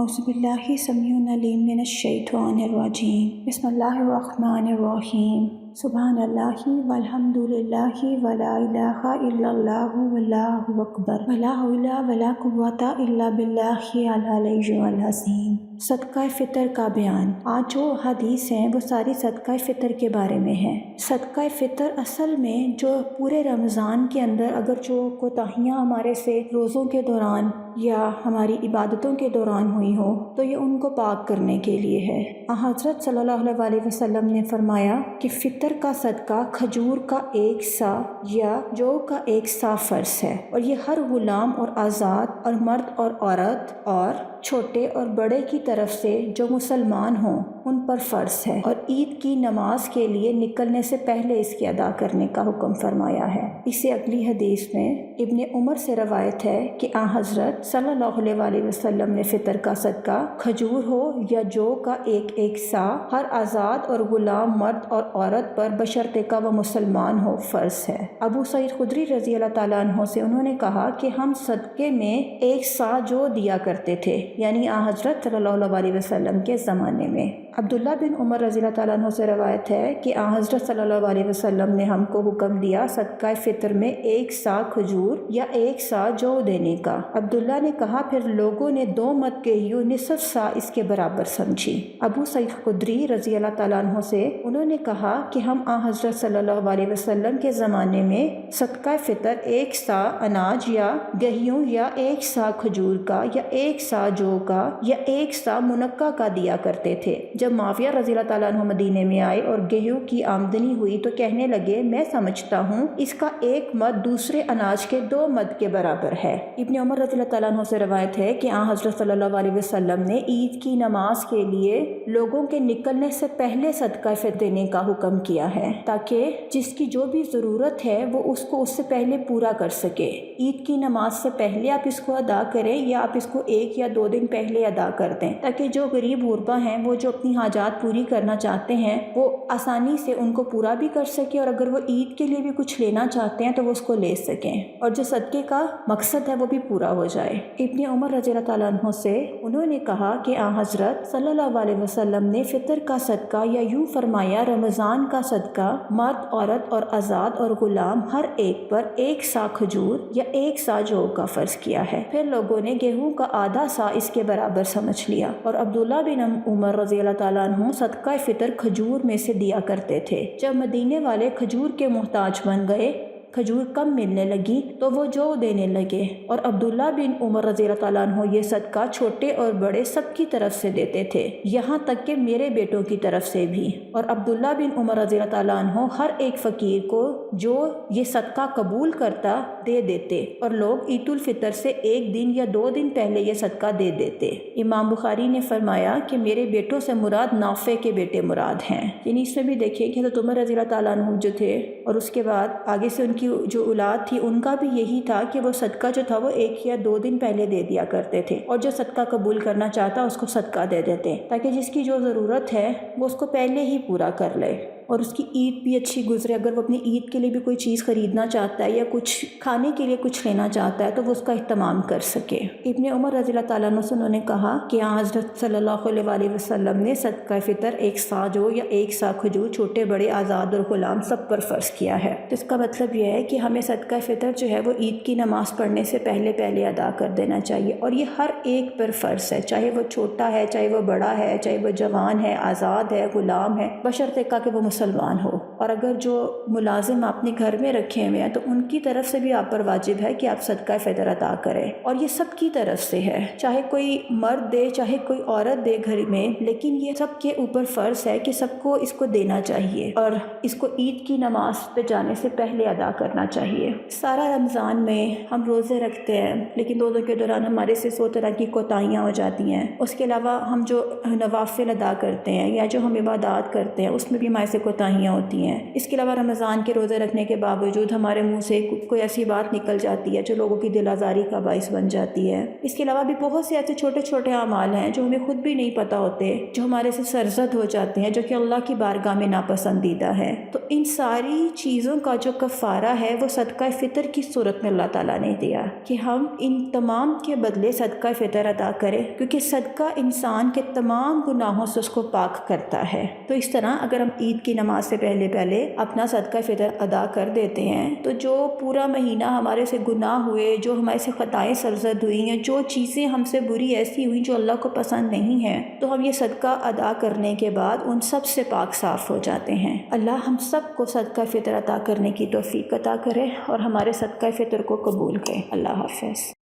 اعوذ باللہ سمیع العلیم من الشیطان الرجیم بسم اللہ الرحمن الرحیم سبحان اللہ والحمد للہ ولا الہ الا اللہ واللہ اکبر ولا حول ولا قوۃ الا باللہ العلی العظیم۔ صدقہ فطر کا بیان۔ آج جو حدیث ہیں وہ ساری صدقہ فطر کے بارے میں ہیں۔ صدقہ فطر اصل میں جو پورے رمضان کے اندر اگر جو کوتاہیاں ہمارے سے روزوں کے دوران یا ہماری عبادتوں کے دوران ہوئی ہو تو یہ ان کو پاک کرنے کے لیے ہے۔ حضرت صلی اللہ علیہ وسلم نے فرمایا کہ فطر کا صدقہ کھجور کا 1 سا یا جو کا 1 سا فرض ہے، اور یہ ہر غلام اور آزاد اور مرد اور عورت اور چھوٹے اور بڑے کی طرف سے جو مسلمان ہوں ان پر فرض ہے، اور عید کی نماز کے لیے نکلنے سے پہلے اس کی ادا کرنے کا حکم فرمایا ہے۔ اسے اگلی حدیث میں ابن عمر سے روایت ہے کہ حضرت صلی اللہ علیہ وسلم نے فطر کا صدقہ کھجور ہو یا جو کا 1 سا ہر آزاد اور غلام مرد اور عورت پر بشرطے کا وہ مسلمان ہو فرض ہے۔ ابو سعید خدری رضی اللہ تعالیٰ عنہ سے انہوں نے کہا کہ ہم صدقے میں 1 سا جو دیا کرتے تھے، یعنی حضرت صلی اللہ علیہ وسلم کے زمانے میں۔ عبداللہ بن عمر رضی اللہ تعالیٰ عنہ سے روایت ہے کہ حضرت صلی اللہ علیہ وسلم نے ہم کو حکم دیا صدقہ فطر میں 1 سا کھجور یا 1 سا جو دینے کا۔ عبداللہ نے کہا پھر لوگوں نے 2 مد گیہوں نصف سا اس کے برابر سمجھی۔ ابو سعید خدری رضی اللہ تعالیٰ عنہ سے انہوں نے کہا کہ ہم حضرت صلی اللہ علیہ وسلم کے زمانے میں صدقہ فطر 1 سا اناج یا گیہوں یا 1 سا کھجور کا یا 1 سا جو کا یا 1 سا منقع کا دیا کرتے تھے۔ جب معاویہ رضی اللہ تعالیٰ عنہ مدینے میں آئے اور گیہوں کی آمدنی ہوئی تو کہنے لگے میں سمجھتا ہوں اس کا 1 مد دوسرے اناج کے 2 مد کے برابر ہے۔ ابن عمر رضی اللہ تعالیٰ عنہ سے روایت ہے کہ حضرت صلی اللہ علیہ وسلم نے عید کی نماز کے لیے لوگوں کے نکلنے سے پہلے صدقہ فطر دینے کا حکم کیا ہے تاکہ جس کی جو بھی ضرورت ہے وہ اس کو اس سے پہلے پورا کر سکے۔ عید کی نماز سے پہلے آپ اس کو ادا کریں یا آپ اس کو 1 یا 2 دن پہلے ادا کر دیں تاکہ جو غریب غربا ہیں وہ جو اپنی حاجات پوری کرنا چاہتے ہیں وہ آسانی سے ان کو پورا بھی کر سکے، اور اگر وہ عید کے لیے بھی کچھ لینا چاہتے ہیں تو وہ اس کو لے سکیں، اور جو صدقے کا مقصد ہے وہ بھی پورا ہو جائے۔ ابن عمر رضی اللہ تعالیٰ عنہ سے انہوں نے کہا کہ حضرت صلی اللہ علیہ وسلم نے فطر کا صدقہ یا یوں فرمایا رمضان کا صدقہ مرد عورت اور آزاد اور غلام ہر ایک پر 1 سا کھجور یا 1 سا جو کا فرض کیا ہے۔ پھر لوگوں نے گیہوں کا آدھا سا اس کے برابر سمجھ لیا، اور عبداللہ بن عمر رضی اللہ تعالیٰ عنہ صدقہ فطر کھجور میں سے دیا کرتے تھے۔ جب مدینے والے کھجور کے محتاج بن گئے، کھجور کم ملنے لگی تو وہ جو دینے لگے، اور عبداللہ بن عمر رضی اللہ تعالیٰ عنہ یہ صدقہ چھوٹے اور بڑے سب کی طرف سے دیتے تھے، یہاں تک کہ میرے بیٹوں کی طرف سے بھی، اور عبداللہ بن عمر رضی اللہ تعالیٰ عنہ ہر ایک فقیر کو جو یہ صدقہ قبول کرتا دے دیتے، اور لوگ عید الفطر سے 1 دن یا 2 دن پہلے یہ صدقہ دے دیتے۔ امام بخاری نے فرمایا کہ میرے بیٹوں سے مراد نافع کے بیٹے مراد ہیں، یعنی اس میں بھی دیکھیں کہ حضرت عمر رضی اللہ تعالیٰ عنہ جو تھے اور اس کے بعد آگے سے ان کی جو اولاد تھی ان کا بھی یہی تھا کہ وہ صدقہ جو تھا وہ 1 یا 2 دن پہلے دے دیا کرتے تھے، اور جو صدقہ قبول کرنا چاہتا اس کو صدقہ دے دیتے تاکہ جس کی جو ضرورت ہے وہ اس کو پہلے ہی پورا کر لے اور اس کی عید بھی اچھی گزرے۔ اگر وہ اپنی عید کے لیے بھی کوئی چیز خریدنا چاہتا ہے یا کچھ کھانے کے لیے کچھ لینا چاہتا ہے تو وہ اس کا اہتمام کر سکے۔ ابن عمر رضی اللہ تعالیٰ عنہ سے انہوں نے کہا کہ حضرت صلی اللہ علیہ وسلم نے صدقہ فطر 1 سا جو یا 1 سا کھجور چھوٹے بڑے آزاد اور غلام سب پر فرض کیا ہے۔ تو اس کا مطلب یہ ہے کہ ہمیں صدقہ فطر جو ہے وہ عید کی نماز پڑھنے سے پہلے ادا کر دینا چاہیے، اور یہ ہر ایک پر فرض ہے، چاہے وہ چھوٹا ہے چاہے وہ بڑا ہے چاہے وہ جوان ہے آزاد ہے غلام ہے، بشرطے کہ وہ مسلمان ہو۔ اور اگر جو ملازم اپنے گھر میں رکھے ہوئے ہیں تو ان کی طرف سے بھی آپ پر واجب ہے کہ آپ صدقہ فطر ادا کریں، اور یہ سب کی طرف سے ہے، چاہے کوئی مرد دے چاہے کوئی عورت دے گھر میں، لیکن یہ سب کے اوپر فرض ہے کہ سب کو اس کو دینا چاہیے اور اس کو عید کی نماز پہ جانے سے پہلے ادا کرنا چاہیے۔ سارا رمضان میں ہم روزے رکھتے ہیں لیکن روزوں کے دوران ہمارے سے 100 طرح کی کوتاہیاں ہو جاتی ہیں۔ اس کے علاوہ ہم جو نوافل ادا کرتے ہیں یا جو ہم عبادات کرتے ہیں اس میں بھی ہمارے سے کوتاہیاں ہوتی ہیں۔ ہیں۔ اس کے علاوہ رمضان کے روزے رکھنے کے باوجود ہمارے منہ سے کوئی ایسی بات نکل جاتی ہے جو لوگوں کی دل آزاری کا باعث بن جاتی ہے۔ اس کے علاوہ بھی بہت سے ایسے چھوٹے چھوٹے اعمال ہیں جو ہمیں خود بھی نہیں پتہ ہوتے، جو ہمارے سے سرزد ہو جاتے ہیں، جو کہ اللہ کی بارگاہ میں ناپسندیدہ ہے۔ تو ان ساری چیزوں کا جو کفارہ ہے وہ صدقہ فطر کی صورت میں اللہ تعالیٰ نے دیا کہ ہم ان تمام کے بدلے صدقہ فطر ادا کریں، کیونکہ صدقہ انسان کے تمام گناہوں سے اس کو پاک کرتا ہے۔ تو اس طرح اگر ہم عید کی نماز سے پہلے اپنا صدقہ فطر ادا کر دیتے ہیں تو جو پورا مہینہ ہمارے سے گناہ ہوئے، جو ہمارے سے خطائیں سرزد ہوئی ہیں، جو چیزیں ہم سے بری ایسی ہوئی جو اللہ کو پسند نہیں ہیں، تو ہم یہ صدقہ ادا کرنے کے بعد ان سب سے پاک صاف ہو جاتے ہیں۔ اللہ ہم سب کو صدقہ فطر عطا کرنے کی توفیق عطا کرے اور ہمارے صدقہ فطر کو قبول کرے۔ اللہ حافظ۔